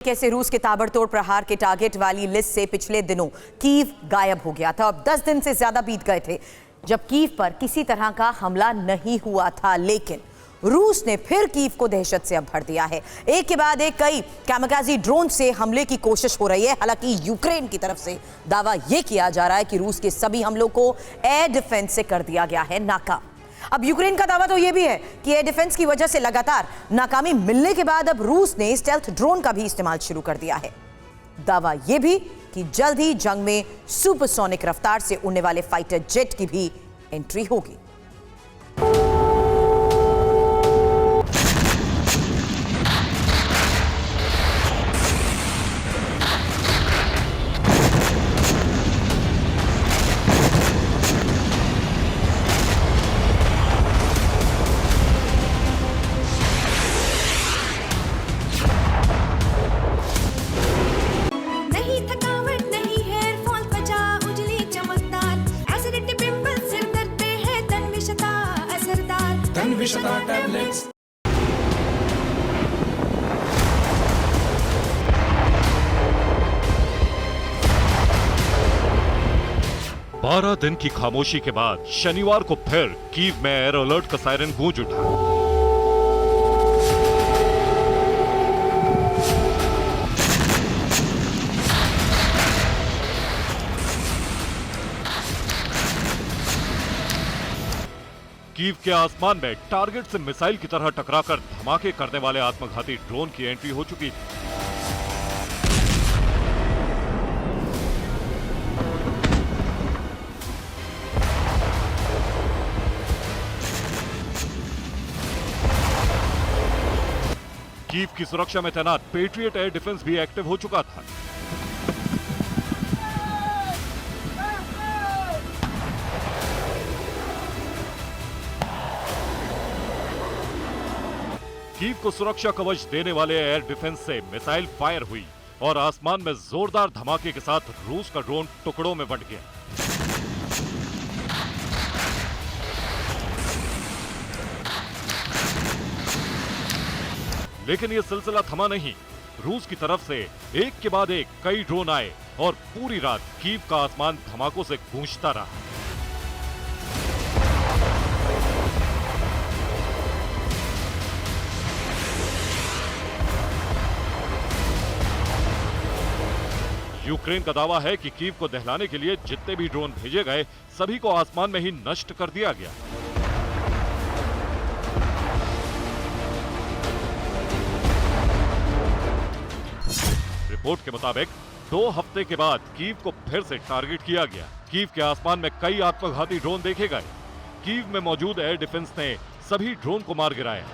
कैसे रूस के ताबड़तोड़ प्रहार के टारगेट वाली लिस्ट से पिछले दिनों कीव गायब हो गया था। अब 10 दिन से ज्यादा बीत गए थे जब कीव पर किसी तरह का हमला नहीं हुआ था, लेकिन रूस ने फिर कीव को दहशत से अब भर दिया है। एक के बाद एक कई कैमकाजी ड्रोन से हमले की कोशिश हो रही है। हालांकि यूक्रेन की तरफ से दावा यह किया जा रहा है कि रूस के सभी हमलों को एयर डिफेंस से कर दिया गया है नाकाम। अब यूक्रेन का दावा तो यह भी है कि एयर डिफेंस की वजह से लगातार नाकामी मिलने के बाद अब रूस ने स्टेल्थ ड्रोन का भी इस्तेमाल शुरू कर दिया है। दावा यह भी कि जल्द ही जंग में सुपरसोनिक रफ्तार से उड़ने वाले फाइटर जेट की भी एंट्री होगी। तन्विषता टैबलेट्स। 12 दिन की खामोशी के बाद शनिवार को फिर कीव में एयर अलर्ट का सायरन गूंज उठा। कीव के आसमान में टारगेट से मिसाइल की तरह टकराकर धमाके करने वाले आत्मघाती ड्रोन की एंट्री हो चुकी थी। कीव की सुरक्षा में तैनात पेट्रियट एयर डिफेंस भी एक्टिव हो चुका था। कीव को सुरक्षा कवच देने वाले एयर डिफेंस से मिसाइल फायर हुई और आसमान में जोरदार धमाके के साथ रूस का ड्रोन टुकड़ों में बंट गया। लेकिन यह सिलसिला थमा नहीं। रूस की तरफ से एक के बाद एक कई ड्रोन आए और पूरी रात कीव का आसमान धमाकों से गूंजता रहा। यूक्रेन का दावा है कि कीव को दहलाने के लिए जितने भी ड्रोन भेजे गए सभी को आसमान में ही नष्ट कर दिया गया। रिपोर्ट के मुताबिक 2 हफ्ते के बाद कीव को फिर से टारगेट किया गया। कीव के आसमान में कई आत्मघाती ड्रोन देखे गए। कीव में मौजूद एयर डिफेंस ने सभी ड्रोन को मार गिराया।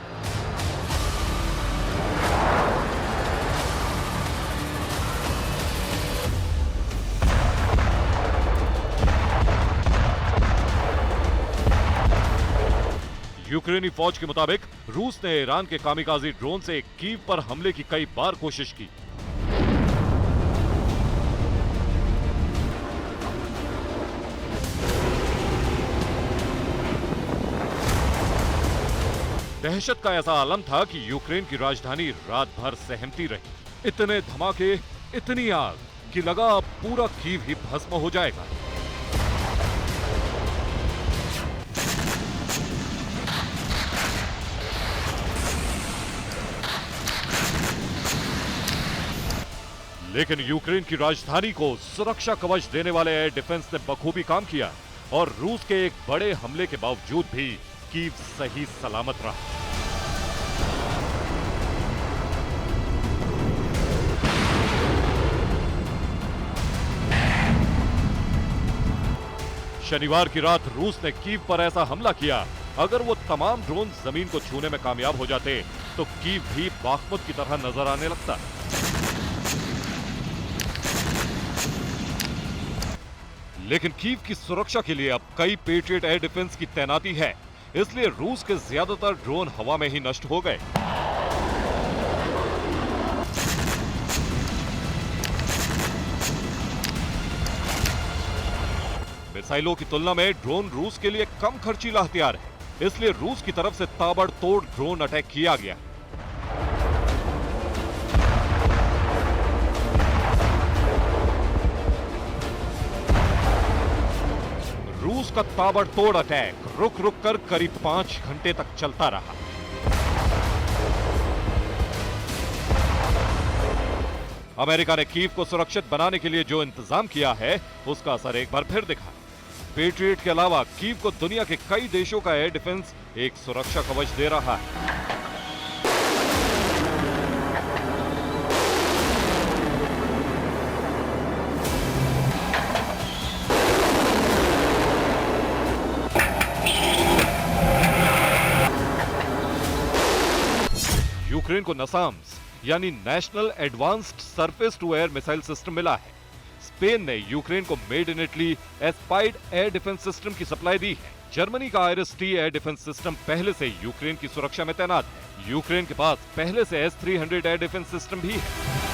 यूक्रेनी फौज के मुताबिक रूस ने ईरान के कामिकाजी ड्रोन से कीव पर हमले की कई बार कोशिश की। दहशत का ऐसा आलम था कि यूक्रेन की राजधानी रात भर सहमती रही। इतने धमाके, इतनी आग कि लगा अब पूरा कीव ही भस्म हो जाएगा। लेकिन यूक्रेन की राजधानी को सुरक्षा कवच देने वाले एयर डिफेंस ने बखूबी काम किया और रूस के एक बड़े हमले के बावजूद भी कीव सही सलामत रहा। शनिवार की रात रूस ने कीव पर ऐसा हमला किया, अगर वो तमाम ड्रोन जमीन को छूने में कामयाब हो जाते तो कीव भी बाखमुत की तरह नजर आने लगता। लेकिन कीव की सुरक्षा के लिए अब कई पेट्रियट एयर डिफेंस की तैनाती है, इसलिए रूस के ज्यादातर ड्रोन हवा में ही नष्ट हो गए। मिसाइलों की तुलना में ड्रोन रूस के लिए कम खर्चीला हथियार है, इसलिए रूस की तरफ से ताबड़तोड़ ड्रोन अटैक किया गया। का ताबड़तोड़ अटैक रुक रुक कर करीब 5 घंटे तक चलता रहा। अमेरिका ने कीव को सुरक्षित बनाने के लिए जो इंतजाम किया है उसका असर एक बार फिर दिखा। पेट्रियट के अलावा कीव को दुनिया के कई देशों का एयर डिफेंस एक सुरक्षा कवच दे रहा है। यूक्रेन को नसाम्स यानी national advanced surface to air missile system मिला है। स्पेन ने यूक्रेन को made in Italy Aspide air defence system की सप्लाई दी है। जर्मनी का IRIS-T एयर डिफेंस सिस्टम पहले से यूक्रेन की सुरक्षा में तैनात है। यूक्रेन के पास पहले से S-300 एयर डिफेंस सिस्टम भी है।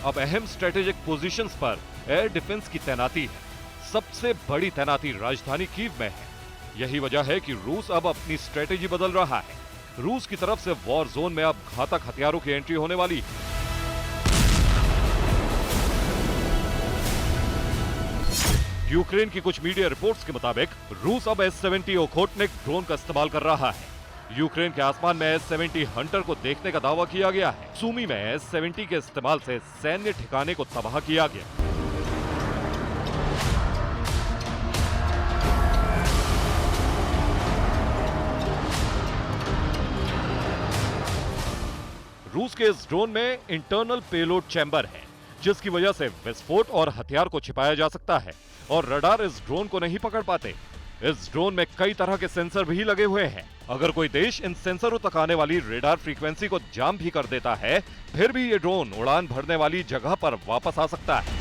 अब अहम स्ट्रेटेजिक पोजीशंस पर एयर डिफेंस की तैनाती है। सबसे बड़ी तैनाती राजधानी कीव में है। यही वजह है कि रूस अब अपनी स्ट्रेटेजी बदल रहा है। रूस की तरफ से वॉर जोन में अब घातक हथियारों की एंट्री होने वाली है। यूक्रेन की कुछ मीडिया रिपोर्ट्स के मुताबिक रूस अब S-70 ओखोटनिक ड्रोन का इस्तेमाल कर रहा है। यूक्रेन के आसमान में S-70 हंटर को देखने का दावा किया गया है। सूमी में S-70 के इस्तेमाल से सैन्य ठिकाने को तबाह किया गया। रूस के इस ड्रोन में इंटरनल पेलोड चैम्बर है, जिसकी वजह से विस्फोट और हथियार को छिपाया जा सकता है और रडार इस ड्रोन को नहीं पकड़ पाते। इस ड्रोन में कई तरह के सेंसर भी लगे हुए हैं। अगर कोई देश इन सेंसरों तक आने वाली रेडार फ्रीक्वेंसी को जाम भी कर देता है, फिर भी ये ड्रोन उड़ान भरने वाली जगह पर वापस आ सकता है।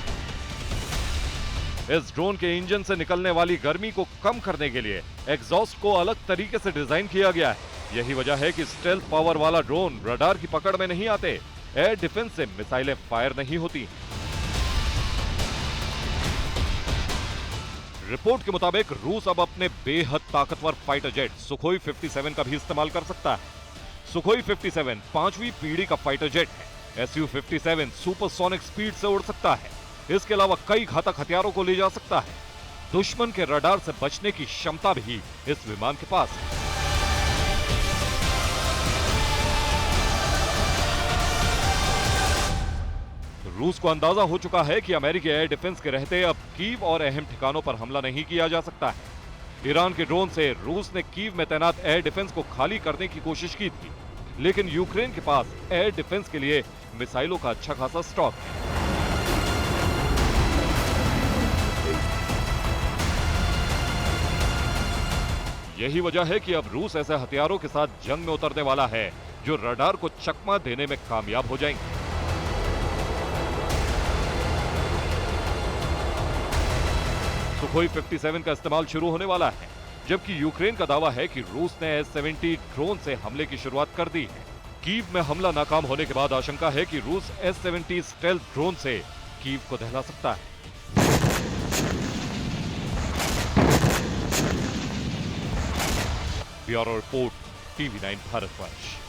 इस ड्रोन के इंजन से निकलने वाली गर्मी को कम करने के लिए एग्जॉस्ट को अलग तरीके से डिजाइन किया गया है। यही वजह है कि स्टेल्थ पावर वाला ड्रोन रडार की पकड़ में नहीं आते। एयर डिफेंस से मिसाइलें फायर नहीं होती। रिपोर्ट के मुताबिक रूस अब अपने बेहद ताकतवर फाइटर जेट सुखोई 57 का भी इस्तेमाल कर सकता है। सुखोई 57 5वीं पीढ़ी का फाइटर जेट है। Su-57 सुपरसोनिक स्पीड से उड़ सकता है। इसके अलावा कई घातक हथियारों को ले जा सकता है। दुश्मन के रडार से बचने की क्षमता भी इस विमान के पास है। रूस को अंदाजा हो चुका है कि अमेरिकी एयर डिफेंस के रहते अब कीव और अहम ठिकानों पर हमला नहीं किया जा सकता है। ईरान के ड्रोन से रूस ने कीव में तैनात एयर डिफेंस को खाली करने की कोशिश की थी, लेकिन यूक्रेन के पास एयर डिफेंस के लिए मिसाइलों का अच्छा खासा स्टॉक है। यही वजह है कि अब रूस ऐसे हथियारों के साथ जंग में उतरने वाला है जो रडार को चकमा देने में कामयाब हो जाएंगे। सुखोई 57 का इस्तेमाल शुरू होने वाला है, जबकि यूक्रेन का दावा है कि रूस ने S-70 ड्रोन से हमले की शुरुआत कर दी है। कीव में हमला नाकाम होने के बाद आशंका है कि रूस S-70 स्टेल्थ ड्रोन से कीव को दहला सकता है। Bureau report, TV9 Bharatvarsh.